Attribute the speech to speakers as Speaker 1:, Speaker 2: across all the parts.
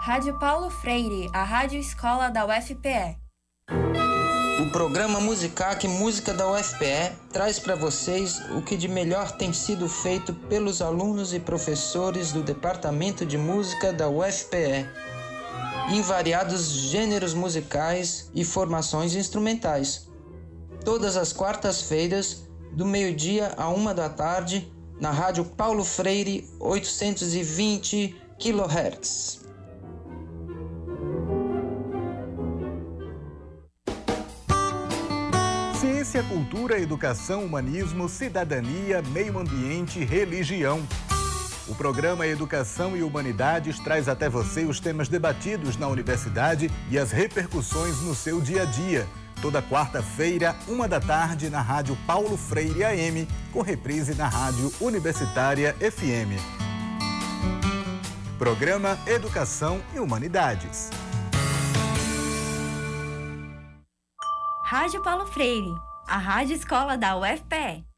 Speaker 1: Rádio Paulo Freire, a rádio escola da UFPE.
Speaker 2: O programa Musicac Música da UFPE traz para vocês o que de melhor tem sido feito pelos alunos e professores do Departamento de Música da UFPE, em variados gêneros musicais e formações instrumentais. Todas as quartas-feiras, do meio-dia à 13h, na Rádio Paulo Freire, 820 kHz.
Speaker 3: Ciência, cultura, educação, humanismo, cidadania, meio ambiente, religião. O programa Educação e Humanidades traz até você os temas debatidos na universidade e as repercussões no seu dia a dia. Toda quarta-feira, 13h, na Rádio Paulo Freire AM, com reprise na Rádio Universitária FM. Programa Educação e Humanidades.
Speaker 1: Rádio Paulo Freire, a rádio escola da UFPE.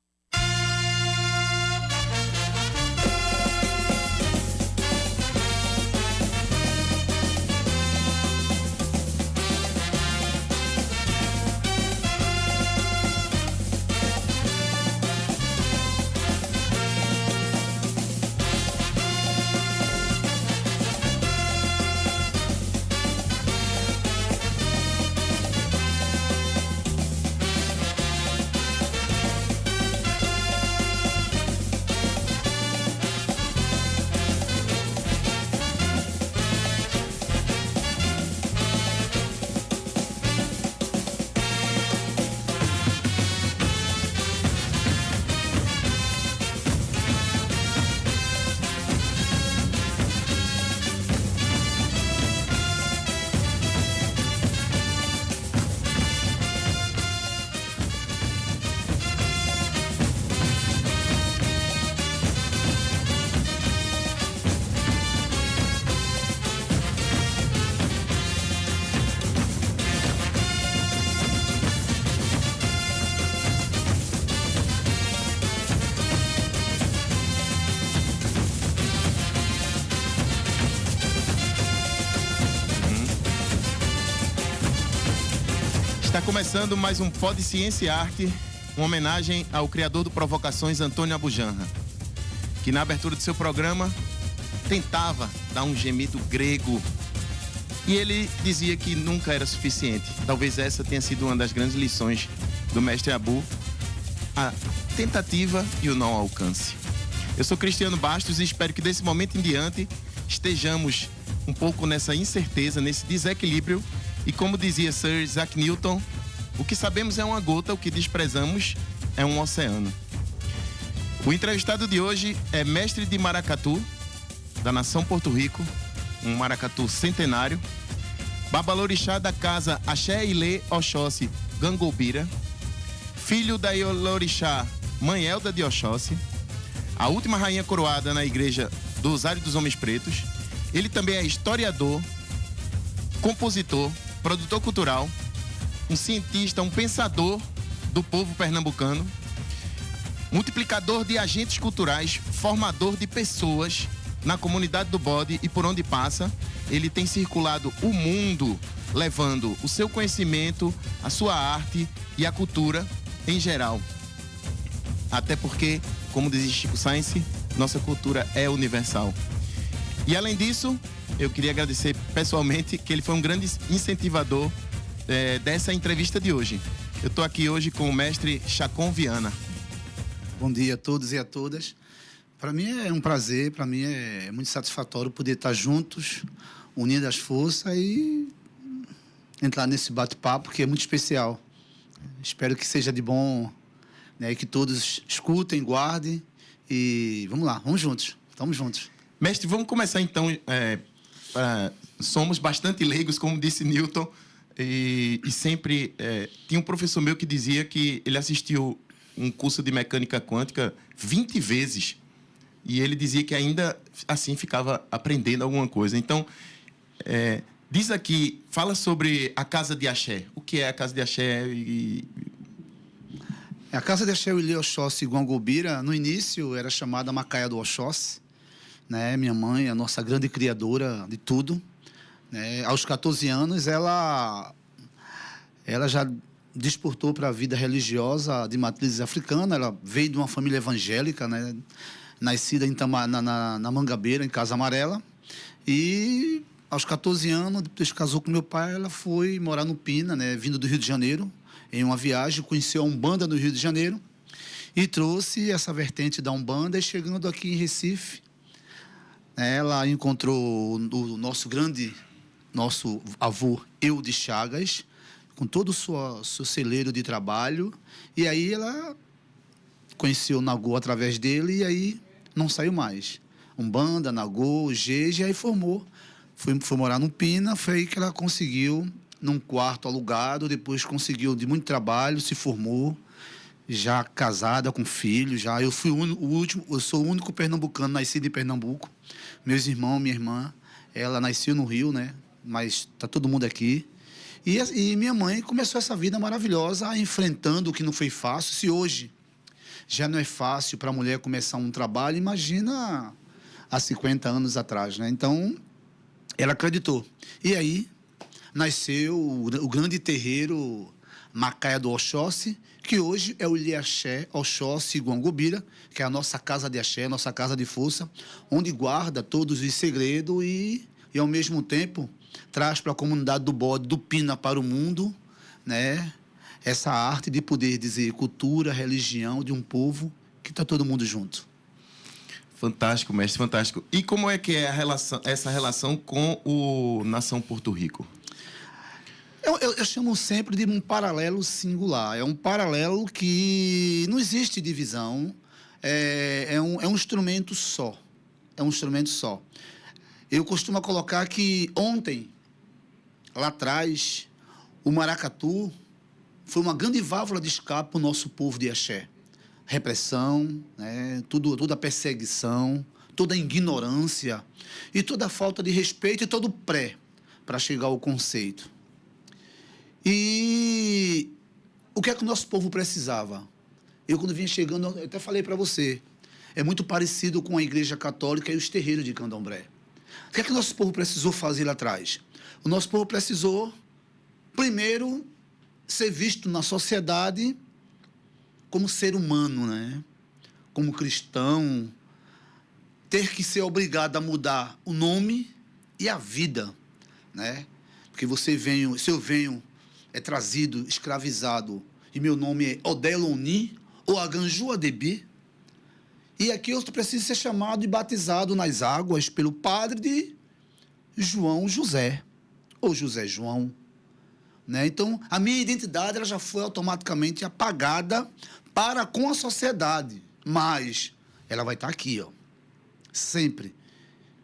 Speaker 4: Está começando mais um Pod Ciência e Arte, uma homenagem ao criador do Provocações, Antônio Abujamra, que na abertura do seu programa tentava dar um gemido grego e ele dizia que nunca era suficiente. Talvez essa tenha sido uma das grandes lições do mestre Abu, a tentativa e o não alcance. Eu sou Cristiano Bastos e espero que desse momento em diante estejamos um pouco nessa incerteza, nesse desequilíbrio. E como dizia Sir Isaac Newton, o que sabemos é uma gota, o que desprezamos é um oceano. O entrevistado de hoje é mestre de maracatu, da nação Porto Rico, um maracatu centenário, babalorixá da casa Axé Ilê Oxóssi Gangobira, filho da Iolorixá Mãe Elda de Oxóssi, a última rainha coroada na igreja do Rosário dos Homens Pretos. Ele também é historiador, compositor, produtor cultural, um cientista, um pensador do povo pernambucano, multiplicador de agentes culturais, formador de pessoas na comunidade do Bode e por onde passa. Ele tem circulado o mundo levando o seu conhecimento, a sua arte e a cultura em geral. Até porque, como diz Chico Sainz, nossa cultura é universal. E além disso, eu queria agradecer pessoalmente que ele foi um grande incentivador dessa entrevista de hoje. Eu estou aqui hoje com o mestre Chacon Viana.
Speaker 5: Bom dia a todos e a todas. Para mim é um prazer, para mim é muito satisfatório poder estar juntos, unindo as forças e entrar nesse bate-papo que é muito especial. Espero que seja de bom, né, que todos escutem, guardem e vamos lá, vamos juntos, estamos juntos.
Speaker 4: Mestre, vamos começar então. Somos bastante leigos, como disse Newton, e sempre tinha um professor meu que dizia que ele assistiu um curso de mecânica quântica 20 vezes e ele dizia que ainda assim ficava aprendendo alguma coisa. Então, diz aqui, fala sobre a Casa de Axé. O que é a Casa de Axé?
Speaker 5: A Casa de Axé Ilê Oxóssi Gangobira, no início era chamada Macaia do Oxóssi, né? Minha mãe, a nossa grande criadora de tudo. né? Aos 14 anos, ela já despertou para a vida religiosa de matriz africana. Ela veio de uma família evangélica, né? Nascida na Mangabeira, em Casa Amarela. E aos 14 anos, depois que casou com meu pai, ela foi morar no Pina, né? Vindo do Rio de Janeiro, em uma viagem, conheceu a Umbanda no Rio de Janeiro e trouxe essa vertente da Umbanda. E chegando aqui em Recife, ela encontrou o nosso avô Eudes Chagas, com todo o seu celeiro de trabalho. E aí ela conheceu o Nagô através dele e aí não saiu mais. Umbanda, Nagô, Jeje, aí formou. Foi morar no Pina, foi aí que ela conseguiu, num quarto alugado, depois conseguiu de muito trabalho, se formou, já casada, com filho, já. Eu fui eu sou o único pernambucano nascido em Pernambuco. Meus irmãos, minha irmã, ela nasceu no Rio, né? Mas tá todo mundo aqui. E minha mãe começou essa vida maravilhosa, enfrentando o que não foi fácil. Se hoje já não é fácil para a mulher começar um trabalho, imagina há 50 anos atrás, né? Então, ela acreditou. E aí nasceu o grande terreiro Macaia do Oxóssi, que hoje é o Ilhaxé Oxóssi Guangubira, que é a nossa casa de axé, nossa casa de força, onde guarda todos os segredos e ao mesmo tempo traz para a comunidade do bode, do Pina para o mundo, né? Essa arte de poder dizer cultura, religião de um povo que está todo mundo junto.
Speaker 4: Fantástico, mestre, fantástico. E como é que é essa relação com o Nação Porto Rico?
Speaker 5: Eu chamo sempre de um paralelo singular. É um paralelo que não existe divisão. É um instrumento só. É um instrumento só. Eu costumo colocar que ontem, lá atrás, o maracatu foi uma grande válvula de escape para o nosso povo de axé. Repressão, né? Toda a perseguição, toda a ignorância e toda a falta de respeito e todo o pré para chegar ao conceito. E o que é que o nosso povo precisava? Eu, quando vinha chegando, eu até falei para você, é muito parecido com a Igreja Católica e os terreiros de Candomblé. O que é que o nosso povo precisou fazer lá atrás? O nosso povo precisou, primeiro, ser visto na sociedade como ser humano, né? Como cristão, ter que ser obrigado a mudar o nome e a vida, né? Porque se eu venho é trazido, escravizado, e meu nome é Odeloni ou Aganju Adebi, e aqui eu preciso ser chamado e batizado nas águas pelo padre de João José, ou José João, né? Então, a minha identidade ela já foi automaticamente apagada para com a sociedade, mas ela vai estar aqui, ó, sempre.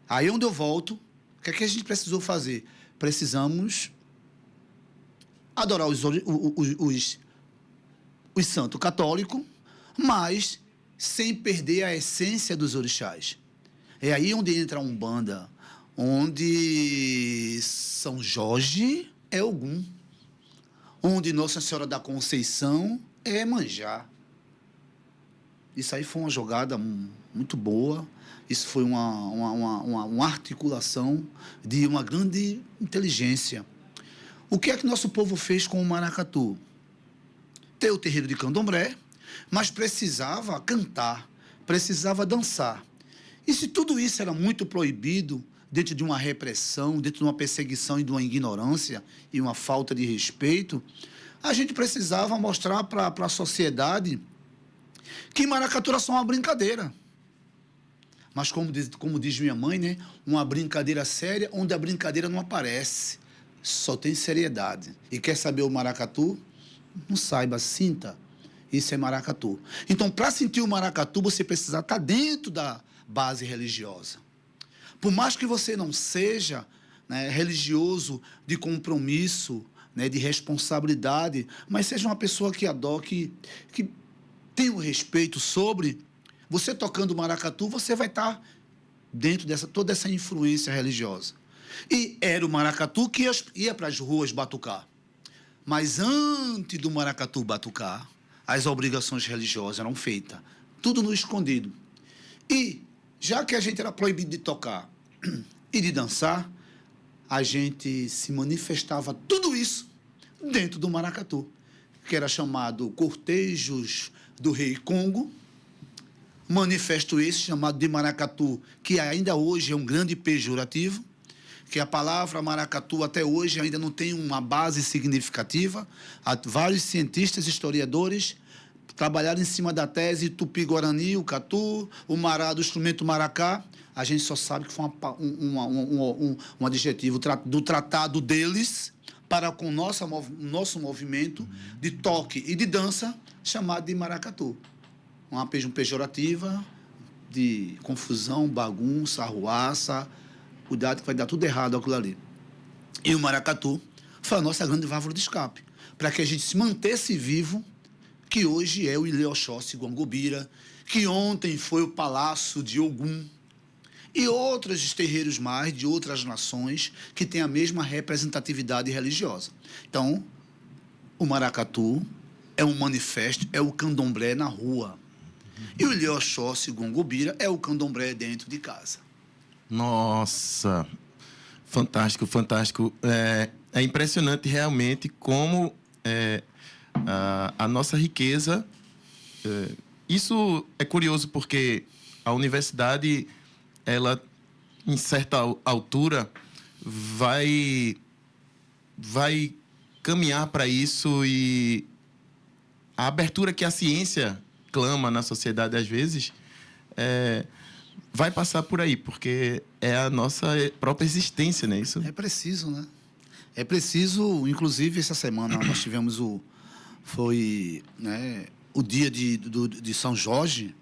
Speaker 5: Aí onde eu volto, o que é que a gente precisou fazer? Precisamos adorar os santos católicos, mas sem perder a essência dos orixás. É aí onde entra a Umbanda, onde São Jorge é Ogum, onde Nossa Senhora da Conceição é Manjá. Isso aí foi uma jogada muito boa, isso foi uma articulação de uma grande inteligência. O que é que nosso povo fez com o maracatu? Ter o terreiro de candomblé, mas precisava cantar, precisava dançar. E se tudo isso era muito proibido, dentro de uma repressão, dentro de uma perseguição e de uma ignorância e uma falta de respeito, a gente precisava mostrar para a sociedade que maracatu era só uma brincadeira. Mas como diz minha mãe, né? Uma brincadeira séria onde a brincadeira não aparece, só tem seriedade. E quer saber o maracatu? Não saiba, sinta. Isso é maracatu. Então, para sentir o maracatu, você precisa estar dentro da base religiosa. Por mais que você não seja, né, religioso de compromisso, né, de responsabilidade, mas seja uma pessoa que tem o respeito sobre, você tocando maracatu, você vai estar dentro dessa toda essa influência religiosa. E era o maracatu que ia para as ruas batucar. Mas antes do maracatu batucar, as obrigações religiosas eram feitas, tudo no escondido. E, já que a gente era proibido de tocar e de dançar, a gente se manifestava tudo isso dentro do maracatu, que era chamado Cortejos do Rei Congo, manifesto esse chamado de maracatu, que ainda hoje é um grande pejorativo, que a palavra maracatu até hoje ainda não tem uma base significativa. Há vários cientistas, historiadores, trabalharam em cima da tese Tupi-Guarani, o catu, o mará do instrumento maracá. A gente só sabe que foi um adjetivo do tratado deles para com o nosso movimento de toque e de dança, chamado de maracatu. Uma pejorativa de confusão, bagunça, arruaça. Cuidado que vai dar tudo errado aquilo ali. E o maracatu foi a nossa grande válvula de escape, para que a gente se mantesse vivo, que hoje é o Ilê Oxóssi Guangobira, que ontem foi o Palácio de Ogum, e outros terreiros mais de outras nações que têm a mesma representatividade religiosa. Então, o maracatu é um manifesto, é o candomblé na rua. E o Ilê Oxóssi Guangobira é o candomblé dentro de casa.
Speaker 4: Nossa, fantástico, fantástico. É impressionante realmente como a nossa riqueza... isso é curioso porque a universidade, ela, em certa altura, vai caminhar para isso, e a abertura que a ciência clama na sociedade, às vezes, vai passar por aí, porque é a nossa própria existência, não é isso?
Speaker 5: É preciso, né? É preciso, inclusive, essa semana nós tivemos o dia de São Jorge.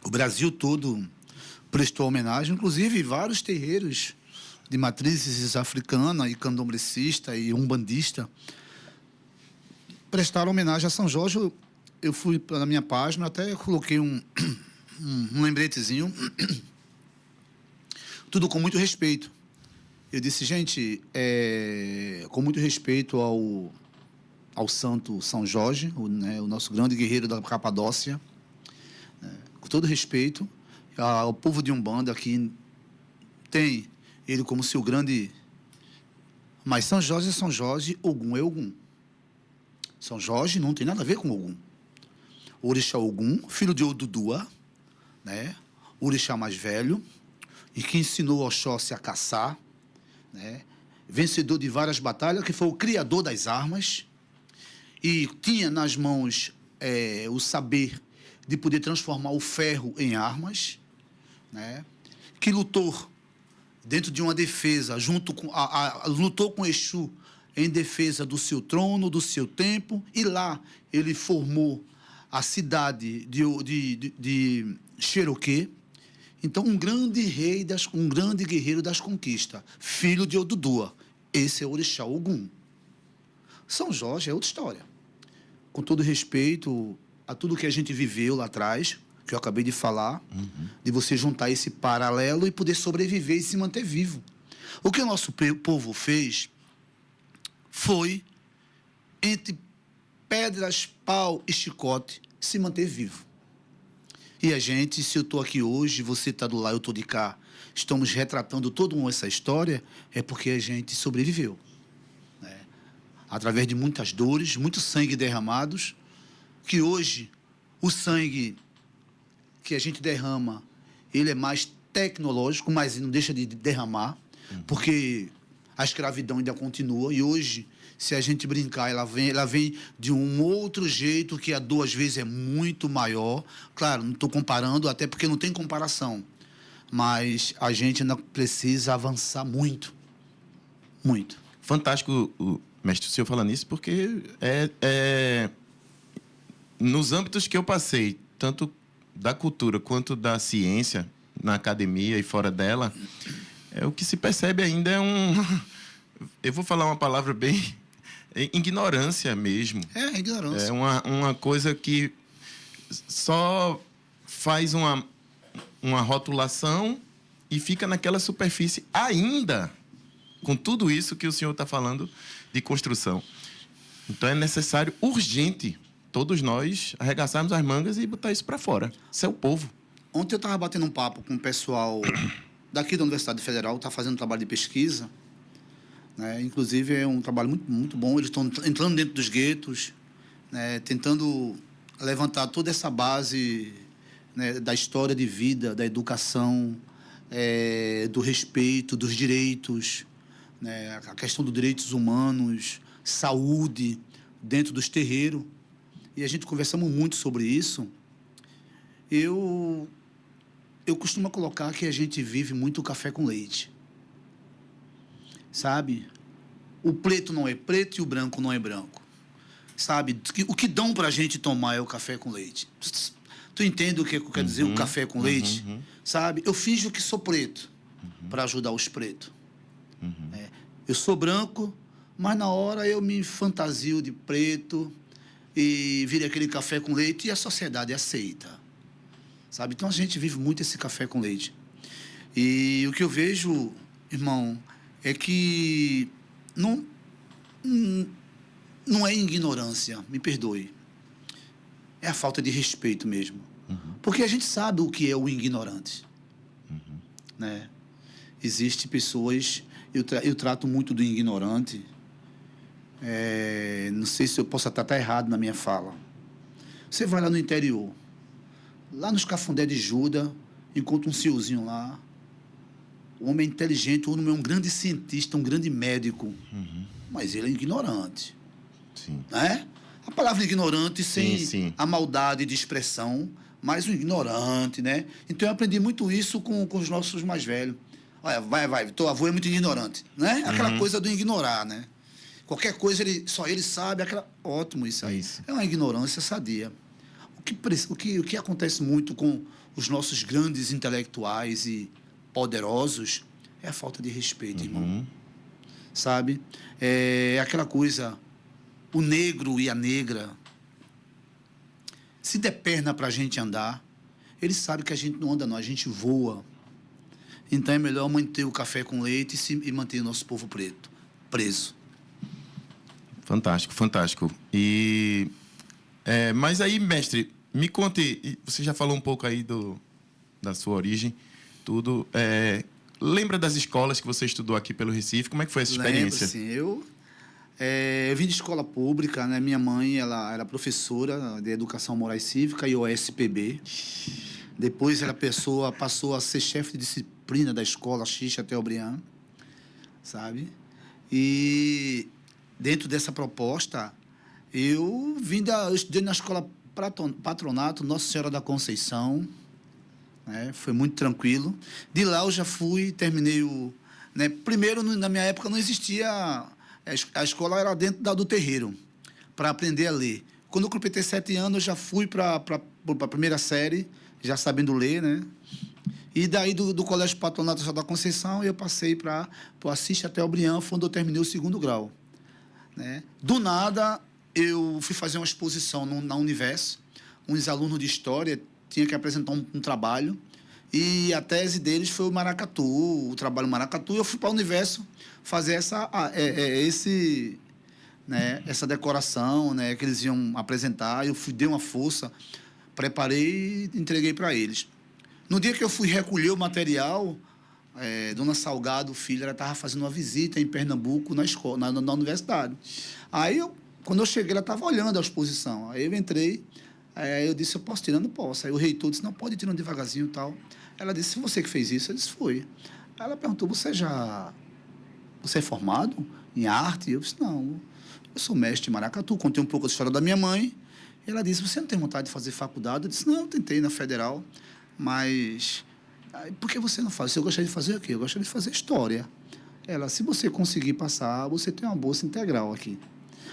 Speaker 5: O Brasil todo prestou homenagem, inclusive vários terreiros de matrizes africana e candomblecista e umbandista prestaram homenagem a São Jorge. Eu fui na minha página, até coloquei um lembretezinho, tudo com muito respeito. Eu disse, gente, com muito respeito ao santo São Jorge, o nosso grande guerreiro da Capadócia, com todo respeito ao povo de Umbanda, que tem ele como seu grande... Mas São Jorge é São Jorge, Ogum é Ogum. São Jorge não tem nada a ver com Ogum. O orixá Ogum, filho de Odudua, o orixá mais velho, e que ensinou Oxóssi a caçar, vencedor de várias batalhas, que foi o criador das armas, e tinha nas mãos o saber de poder transformar o ferro em armas, que lutou dentro de uma defesa, lutou com Exu em defesa do seu trono, do seu templo, e lá ele formou a cidade de Cherokee. Então, um grande guerreiro das conquistas, filho de Odudua. Esse é o orixá Ogum. São Jorge é outra história. Com todo respeito a tudo que a gente viveu lá atrás, que eu acabei de falar, de você juntar esse paralelo e poder sobreviver e se manter vivo. O que o nosso povo fez foi, entre pedras, pau e chicote, se manter vivo. E a gente, se eu estou aqui hoje, você está do lá, eu estou de cá, estamos retratando toda essa história, é porque a gente sobreviveu. Através de muitas dores, muito sangue derramados, que hoje o sangue que a gente derrama, ele é mais tecnológico, mas não deixa de derramar, porque a escravidão ainda continua, e hoje, se a gente brincar, ela vem de um outro jeito, que a dor às vezes é muito maior. Claro, não estou comparando, até porque não tem comparação, mas a gente ainda precisa avançar muito, muito.
Speaker 4: Fantástico, mestre, o senhor falando isso, porque nos âmbitos que eu passei, tanto da cultura quanto da ciência, na academia e fora dela, o que se percebe ainda eu vou falar uma palavra bem... ignorância mesmo.
Speaker 5: Ignorância.
Speaker 4: É uma coisa que só faz uma rotulação e fica naquela superfície ainda, com tudo isso que o senhor está falando de construção. Então é necessário, urgente, todos nós arregaçarmos as mangas e botar isso para fora. Isso é o povo.
Speaker 5: Ontem eu estava batendo um papo com o pessoal daqui da Universidade Federal, está fazendo um trabalho de pesquisa, né? Inclusive, é um trabalho muito, muito bom. Eles estão entrando dentro dos guetos, né? Tentando levantar toda essa base, né, da história de vida, da educação, do respeito, dos direitos, né? A questão dos direitos humanos, saúde, dentro dos terreiros. E a gente conversamos muito sobre isso. Eu costumo colocar que a gente vive muito o café com leite. Sabe? O preto não é preto e o branco não é branco. Sabe? O que dão para a gente tomar é o café com leite. Tu entende o que quer dizer o café com leite? Sabe? Eu finjo que sou preto para ajudar os pretos. Eu sou branco, mas na hora eu me fantasio de preto e viro aquele café com leite e a sociedade aceita. Sabe? Então a gente vive muito esse café com leite. E o que eu vejo, irmão, é que não é ignorância, me perdoe. É a falta de respeito mesmo. Porque a gente sabe o que é o ignorante. Né? Existem pessoas... Eu trato muito do ignorante. Não sei se eu posso até estar errado na minha fala. Você vai lá no interior, lá nos Cafundé de Judas, encontra um senhorzinho lá, um homem inteligente, um homem, um grande cientista, um grande médico, mas ele é ignorante.
Speaker 4: Sim.
Speaker 5: Né? A palavra ignorante sem
Speaker 4: sim.
Speaker 5: a maldade de expressão, mas o ignorante, né? Então eu aprendi muito isso com os nossos mais velhos. Olha, vai, teu avô é muito ignorante, né? Aquela coisa do ignorar, né? Qualquer coisa, só ele sabe, ótimo isso aí. É uma ignorância sadia. O que acontece muito com os nossos grandes intelectuais e poderosos é a falta de respeito, irmão. Sabe? É aquela coisa, o negro e a negra, se der perna para a gente andar, ele sabe que a gente não anda não, a gente voa. Então é melhor manter o café com leite e manter o nosso povo preto preso.
Speaker 4: Fantástico, fantástico. Mas aí, mestre, me conte, você já falou um pouco aí da sua origem, tudo. Lembra das escolas que você estudou aqui pelo Recife? Como é que foi essa experiência?
Speaker 5: Lembro, sim. Eu vim de escola pública, né? Minha mãe, ela era professora de Educação Moral e Cívica e OSPB. Depois ela passou a ser chefe de disciplina da escola Xixa Teobriand, sabe? E dentro dessa proposta, eu estudei na escola Patronato Nossa Senhora da Conceição, né? Foi muito tranquilo. De lá eu já terminei né? Primeiro, na minha época, não existia... A escola era dentro do terreiro, para aprender a ler. Quando eu completei 7 anos, eu já fui para a primeira série, já sabendo ler, né? E daí, do Colégio Patronato da Conceição, eu passei para o Assis Chateaubriand, onde eu terminei o 2º grau. Né? Do nada, eu fui fazer uma exposição na Universo. Uns alunos de História tinham que apresentar um trabalho, e a tese deles foi o maracatu, o trabalho maracatu. Eu fui para o Universo fazer essa decoração, né, que eles iam apresentar. Eu dei uma força, preparei e entreguei para eles. No dia que eu fui recolher o material, Dona Salgado, filha, ela estava fazendo uma visita em Pernambuco, na escola, na universidade. Aí, quando eu cheguei, ela estava olhando a exposição. Aí eu entrei, eu disse, eu posso tirar? Não posso. Aí o reitor disse, não, pode ir tirando devagarzinho e tal. Ela disse, você que fez isso? Eu disse, foi. Aí ela perguntou, você é formado em arte? Eu disse, não, eu sou mestre em maracatu. Contei um pouco da história da minha mãe. E ela disse, você não tem vontade de fazer faculdade? Eu disse, não, eu tentei na Federal, mas... por que você não faz? Se eu gostaria de fazer o quê? Eu gostaria de fazer história. Ela, se você conseguir passar, você tem uma bolsa integral aqui.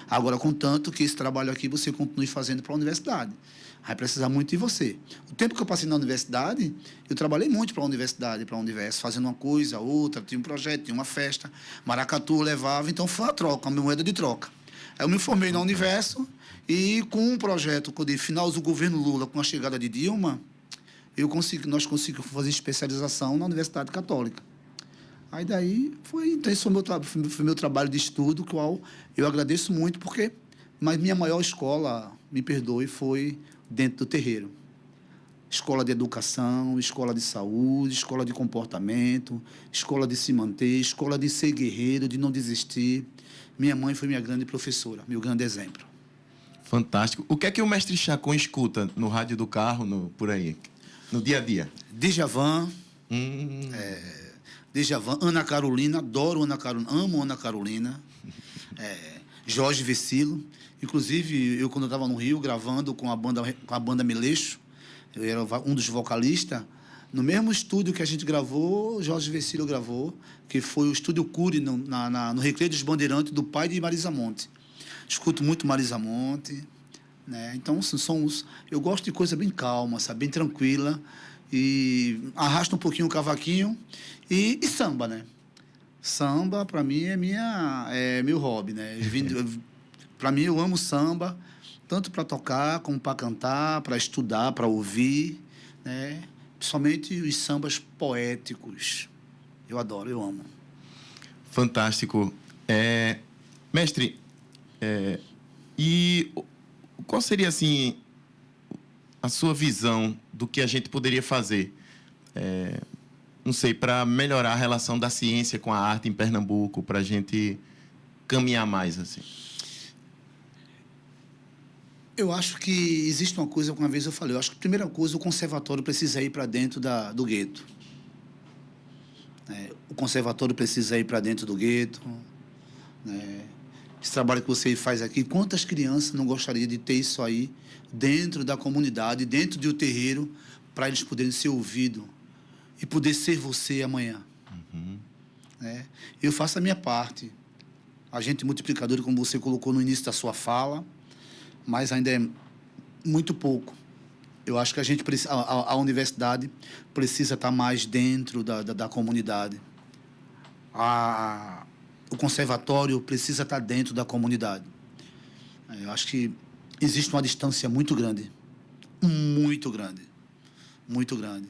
Speaker 5: Agora, contanto que esse trabalho aqui você continue fazendo para a universidade. Vai precisar muito de você. O tempo que eu passei na universidade, eu trabalhei muito para a universidade, para o Universo, fazendo uma coisa, outra, tinha um projeto, tinha uma festa, maracatu levava, então foi uma troca, uma moeda de troca. Aí eu me formei na Universo e com um projeto de final do governo Lula, com a chegada de Dilma, nós conseguimos fazer especialização na Universidade Católica. Aí daí então esse foi meu trabalho de estudo, qual eu agradeço muito, mas minha maior escola, me perdoe, foi dentro do terreiro. escola de educação, escola de saúde, escola de comportamento, escola de se manter, escola de ser guerreiro, de não desistir. Minha mãe foi minha grande professora, meu grande exemplo.
Speaker 4: Fantástico. O que é que o mestre Chacon escuta no rádio do carro, por aí, no dia a dia?
Speaker 5: Djavan, Djavan, Ana Carolina, adoro Ana Carolina, amo Ana Carolina, Jorge Vecilo. Inclusive, eu quando eu estava no Rio, gravando com a banda Meleixo, eu era um dos vocalistas, no mesmo estúdio que a gente gravou, Jorge Vecilo gravou, que foi o Estúdio Cury, no Recreio dos Bandeirantes, do pai de Marisa Monte. Escuto muito Marisa Monte, né? Então, eu gosto de coisa bem calma, sabe? Bem tranquila, e arrasto um pouquinho o cavaquinho e samba, né? Samba, para mim, é meu hobby, né? Para mim, eu amo samba, tanto para tocar como para cantar, para estudar, para ouvir, né? Principalmente os sambas poéticos. Eu adoro, eu amo.
Speaker 4: Fantástico. Mestre, e qual seria, assim, a sua visão do que a gente poderia fazer, não sei, para melhorar a relação da ciência com a arte em Pernambuco, para a gente caminhar mais, assim?
Speaker 5: Eu acho que existe uma coisa que uma vez eu falei, eu acho que a primeira coisa, o conservatório precisa ir para dentro do gueto. O conservatório precisa ir para dentro do gueto, né? Esse trabalho que você faz aqui, quantas crianças não gostariam de ter isso aí dentro da comunidade, dentro do terreiro, para eles poderem ser ouvidos e poder ser você amanhã. Né? Eu faço a minha parte. Agente multiplicador, como você colocou no início da sua fala, mas ainda é muito pouco. Eu acho que a universidade precisa estar mais dentro da comunidade. O conservatório precisa estar dentro da comunidade. Eu acho que existe uma distância muito grande. Muito grande. Muito grande.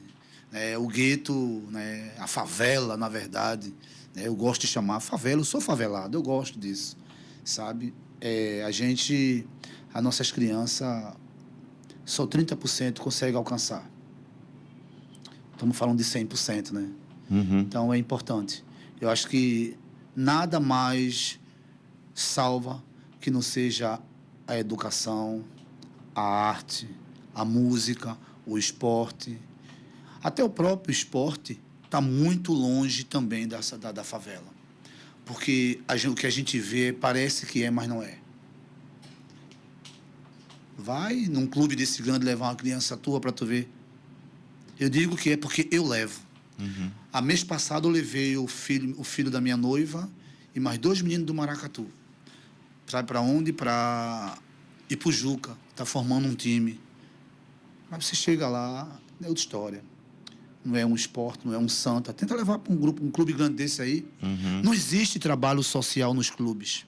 Speaker 5: O gueto, né, a favela, na verdade, né, eu gosto de chamar favela, eu sou favelado, eu gosto disso, sabe? As nossas crianças, só 30% conseguem alcançar. Estamos falando de 100%, né? Então, é importante. Eu acho que nada mais salva que não seja a educação, a arte, a música, o esporte. Até o próprio esporte está muito longe também da favela. Porque o que a gente vê parece que é, mas não é. Vai num clube desse grande levar uma criança tua para tu ver. Eu digo que é porque eu levo. A mês passado eu levei o filho da minha noiva e mais 2 meninos do Maracatu. Para onde? Para Ipujuca. Está formando um time. Mas você chega lá, é outra história. Não é um esporte, não é um santa. Tenta levar para um clube grande desse aí. Não existe trabalho social nos clubes.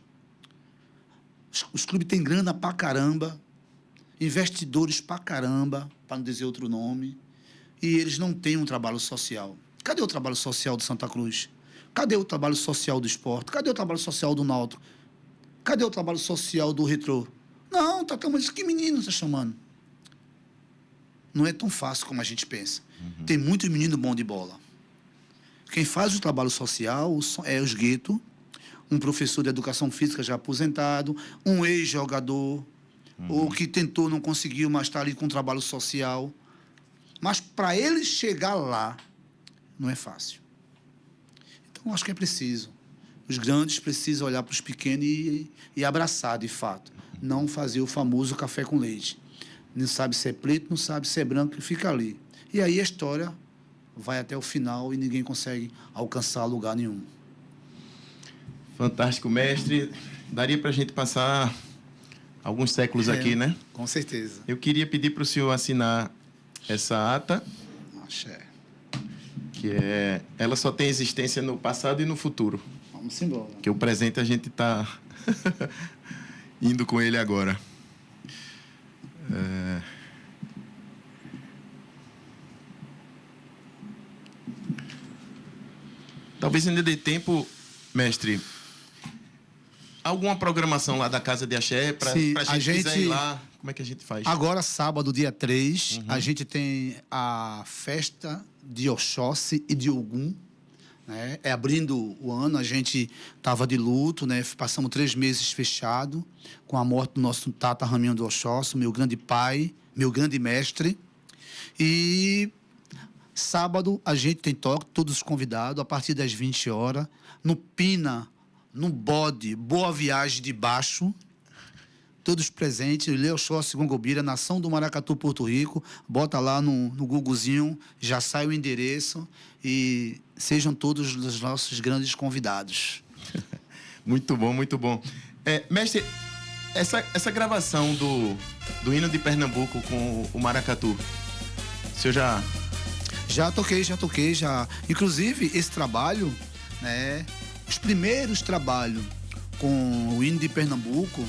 Speaker 5: Os clubes têm grana pra caramba, investidores pra caramba, para não dizer outro nome, e eles não têm um trabalho social. Cadê o trabalho social do Santa Cruz? Cadê o trabalho social do esporte? Cadê o trabalho social do Náutico? Cadê o trabalho social do Retrô? Não, tá tão... Mas que menino está chamando? Não é tão fácil como a gente pensa. Tem muito menino bom de bola. Quem faz o trabalho social é os guetos, um professor de educação física já aposentado, um ex-jogador, ou que tentou, não conseguiu, mas está ali com um trabalho social. Mas para ele chegar lá, não é fácil. Então, acho que é preciso. Os grandes precisam olhar para os pequenos e abraçar, de fato. Não fazer o famoso café com leite. Não sabe se é preto, não sabe se é branco, e fica ali. E aí a história vai até o final e ninguém consegue alcançar lugar nenhum.
Speaker 4: Fantástico, mestre. Daria para a gente passar alguns séculos aqui, né?
Speaker 5: Com certeza.
Speaker 4: Eu queria pedir para o senhor assinar essa ata.
Speaker 5: Axé.
Speaker 4: Que ela só tem existência no passado e no futuro.
Speaker 5: Vamos embora.
Speaker 4: Que o presente a gente está indo com ele agora. Talvez ainda dê tempo, mestre, alguma programação lá da Casa de Axé pra
Speaker 5: Sim,
Speaker 4: gente quiser ir lá? Como é que a gente faz?
Speaker 5: Agora, sábado, dia 3, a gente tem a festa de Oxóssi e de Ogum, né? Abrindo o ano, a gente estava de luto, né? Passamos 3 meses fechado com a morte do nosso Tata Raminho do Oxóssi, meu grande pai, meu grande mestre. E sábado a gente tem toque, todos convidados, a partir das 20 horas, no Pina, no Bode, Boa Viagem de Baixo. Todos presentes, Leo Oxóssi Gongobira, Nação do Maracatu, Porto Rico. Bota lá no Googlezinho, já sai o endereço e sejam todos os nossos grandes convidados.
Speaker 4: Muito bom, muito bom. Mestre, essa gravação do hino de Pernambuco com o maracatu, o senhor já...
Speaker 5: Já toquei. Inclusive, esse trabalho, né, os primeiros trabalhos com o hino de Pernambuco,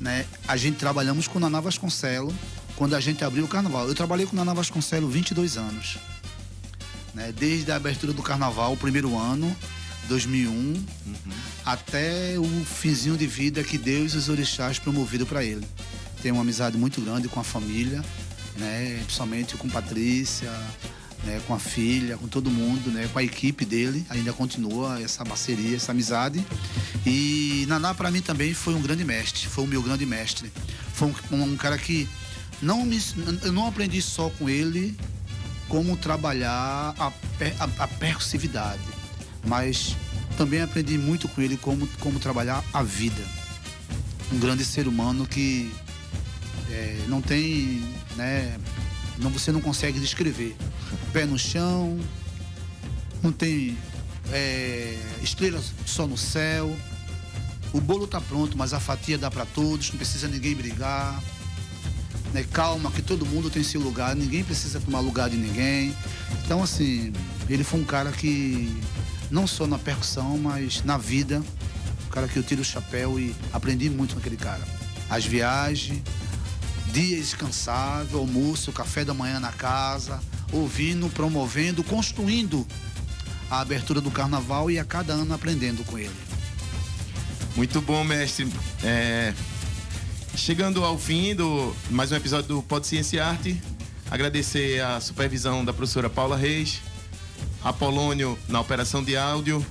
Speaker 5: né, a gente trabalhamos com o Naná Vasconcelos quando a gente abriu o carnaval. Eu trabalhei com o Naná Vasconcelos 22 anos. Né, desde a abertura do carnaval, o primeiro ano, 2001, até o finzinho de vida que Deus e os orixás promoveram para ele. Tenho uma amizade muito grande com a família, né, principalmente com Patrícia, né, com a filha, com todo mundo, né, com a equipe dele. Ainda continua essa parceria, essa amizade. E Naná, para mim, também foi um grande mestre, foi o meu grande mestre. Foi um cara que eu não aprendi só com ele como trabalhar a percussividade, mas também aprendi muito com ele como trabalhar a vida. Um grande ser humano que não tem, né, você não consegue descrever. Pé no chão, não tem estrelas só no céu. O bolo tá pronto, mas a fatia dá para todos, não precisa ninguém brigar. Né? Calma, que todo mundo tem seu lugar, ninguém precisa tomar lugar de ninguém. Então, assim, ele foi um cara que, não só na percussão, mas na vida, um cara que eu tiro o chapéu e aprendi muito com aquele cara. As viagens, dia descansável, almoço, café da manhã na casa, ouvindo, promovendo, construindo a abertura do carnaval e a cada ano aprendendo com ele.
Speaker 4: Muito bom, mestre. Chegando ao fim do mais um episódio do Pod Ciência e Arte, agradecer a supervisão da professora Paula Reis, Apolônio na operação de áudio,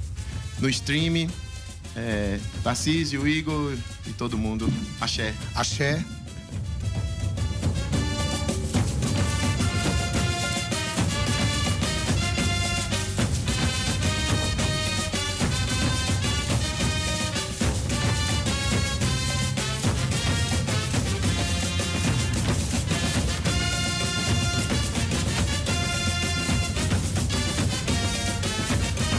Speaker 4: no streaming, Tarcísio, Igor e todo mundo. Axé.
Speaker 5: Axé.